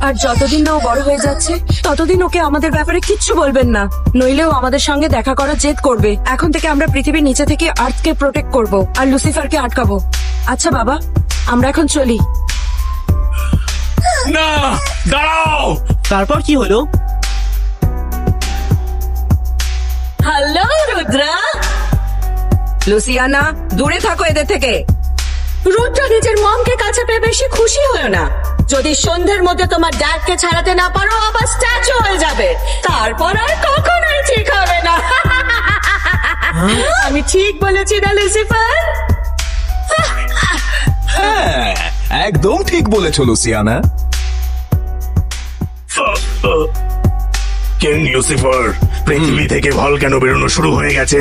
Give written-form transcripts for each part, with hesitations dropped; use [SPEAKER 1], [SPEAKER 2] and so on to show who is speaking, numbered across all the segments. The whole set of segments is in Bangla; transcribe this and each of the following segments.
[SPEAKER 1] আর যতদিন না ও বড় হয়ে যাচ্ছে ততদিন ওকে আমাদের ব্যাপারে কিচ্ছু বলবেন না, নইলেও আমাদের সঙ্গে দেখা করার জেদ করবে। এখন থেকে আমরা পৃথিবীর নিচে থেকে আর্থকে প্রোটেক্ট করব আর লুসিফারকে আটকাবো। আচ্ছা বাবা, আমরা এখন চলি।
[SPEAKER 2] না, দাঁড়াও।
[SPEAKER 3] তারপর কি হলো?
[SPEAKER 1] হ্যালো রুদ্রা। লুসিয়ানা, দূরে থাকো এদের থেকে। রুদ্রা নিজের মমকে কাছে পেয়ে বেশি খুশি হলো না। যদি সন্ধ্যের মধ্যে তোমার ড্যাডকে ছাড়াতে না পারো, আবার স্ট্যাচু হয়ে যাবে, তারপর আর কখনোই ঠিক হবে না। আমি ঠিক বলেছি না লুসিফার?
[SPEAKER 2] হ্যাঁ, একদম ঠিক বলেছো লুসিয়ানা।
[SPEAKER 4] কিং লুসিফার, পৃথিবী থেকে ভলক্যানো বেরোনো শুরু হয়ে গেছে।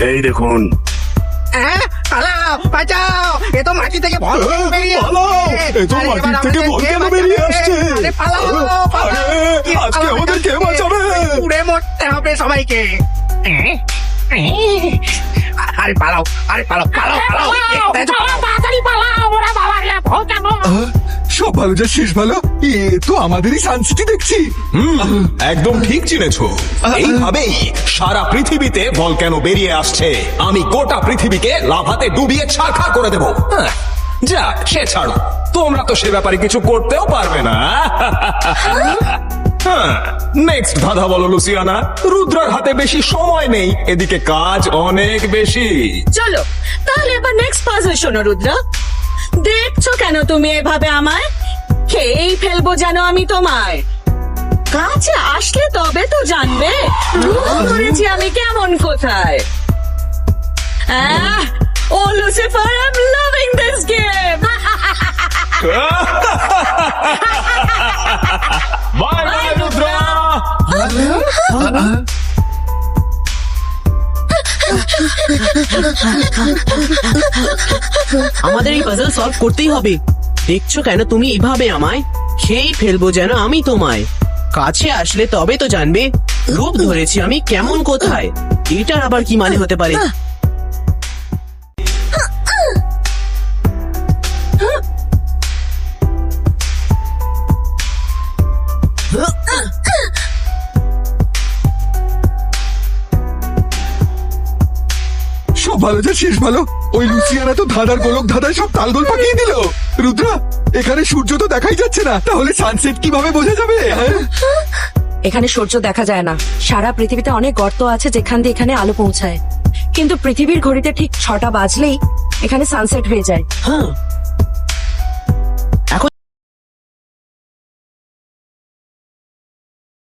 [SPEAKER 4] এই দেখুন।
[SPEAKER 5] পালাও, বাঁচাও, এ তো মাটি থেকে ভলক্যানো বেরিয়ে
[SPEAKER 2] এ তো মাটি থেকে ভলক্যানো বেরিয়ে আসছে।
[SPEAKER 5] আরে পালাও, পালাও।
[SPEAKER 2] আরে, আজকে আমাদের কে বাঁচাবে?
[SPEAKER 5] পুড়ে মরতে হবে সবাইকে। আরে পালাও, আরে পালাও, পালাও, পালাও, তাড়াতাড়ি পালাও, ওরা বাবা ভলক্যানো।
[SPEAKER 2] সব ভালো যা শেষ ভালো। এ তো আমাদেরই সানসিটি দেখছি। একদম ঠিক চিনেছো। এইভাবেই সারা পৃথিবীতে ভলক্যানো বেরিয়ে আসছে। আমি গোটা পৃথিবীকে লাভাতে ডুবিয়ে ছারখার করে দেবো। যাক, সে ছাড়ো, তোমরা তো সে ব্যাপারে কিছু করতেও পারবে না। নেক্সট ধাঁধা বলো লুসিয়ানা। রুদ্রার হাতে বেশি সময় নেই, এদিকে কাজ অনেক বেশি।
[SPEAKER 1] চলো তাহলে এবার নেক্সট পাজল শোনো রুদ্রা। দেখছো কেন তুমি এভাবে আমায়? খেয়েই ফেলবো যেন আমি তোমায়। কাছে আসলে তবে তো জানবে রূপ ধরেছি আমি কেমন কোথায়। ও Lucifer, I am loving this game.
[SPEAKER 2] Bye bye Rudra.
[SPEAKER 3] আমাদের এই পাজল সলভ করতেই হবে। দেখছো কেন তুমি এভাবে আমায়? খেয়েই ফেলবো যেন আমি তোমায়। কাছে আসলে তবে তো জানবে রূপ ধরেছি আমি কেমন কোথায়। এটার আবার কি মানে হতে পারে?
[SPEAKER 2] সব ভালো যা শেষ ভালো। ওই লুসিয়ানা তো ধাঁধার গোলক ধাঁধায় সব তালগোল পাকিয়ে দিল। রুদ্রা, এখানে সূর্য তো দেখাই যাচ্ছে না, তাহলে সানসেট কিভাবে বোঝা যাবে?
[SPEAKER 1] এখানে সূর্য দেখা যায় না। সারা পৃথিবীতে অনেক গর্ত আছে যেখান দিয়ে এখানে আলো পৌঁছায়, কিন্তু পৃথিবীর ঘড়িতে ঠিক 6টা বাজলেই এখানে সানসেট হয়ে যায়।
[SPEAKER 3] হ্যাঁ,